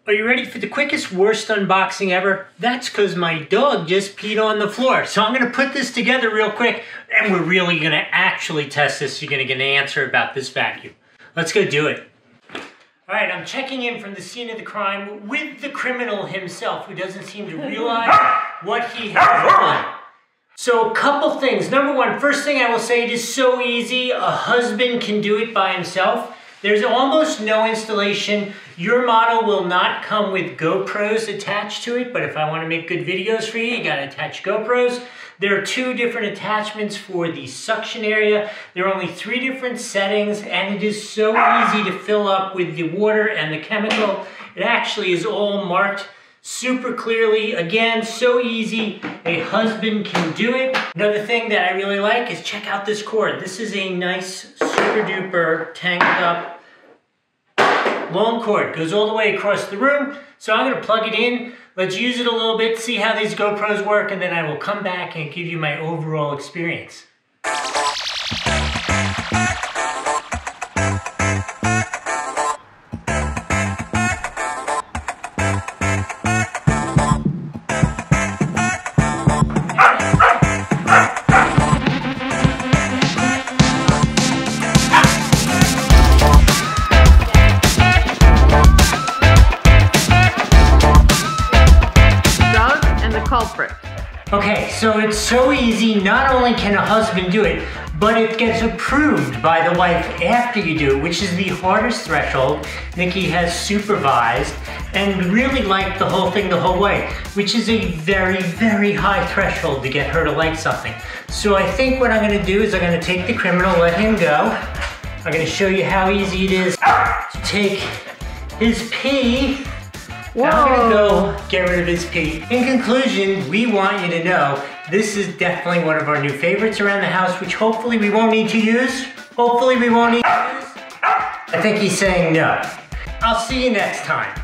Are you ready for the quickest, worst unboxing ever? That's because my dog just peed on the floor. So I'm gonna put this together real quick, and we're really gonna actually test this. You're gonna get an answer about this vacuum. Let's go do it. All right, I'm checking in from the scene of the crime with the criminal himself, who doesn't seem to realize what he has done. So a couple things. Number one, first thing I will say, it is so easy. A husband can do it by himself. There's almost no installation. Your model will not come with GoPros attached to it, but if I want to make good videos for you, you gotta attach GoPros. There are 2 different attachments for the suction area. There are only 3 different settings, and it is so easy to fill up with the water and the chemical. It actually is all marked super clearly. Again, so easy, a husband can do it. Another thing that I really like is check out this cord. This is a nice, super duper tangled up long cord. Goes all the way across the room. So I'm gonna plug it in. Let's use it a little bit, see how these GoPros work, and then I will come back and give you my overall experience. Culprit. Okay, so it's so easy. Not only can a husband do it, but it gets approved by the wife after you do it, which is the hardest threshold. Nikki has supervised and really liked the whole thing the whole way, which is a very, very high threshold to get her to like something. So I think what I'm gonna do is I'm gonna take the criminal, let him go. I'm gonna show you how easy it is to take his pee. Whoa. I'm gonna go get rid of his pee. In conclusion, we want you to know this is definitely one of our new favorites around the house, which hopefully we won't need to use. Hopefully we won't need to use. I think he's saying no. I'll see you next time.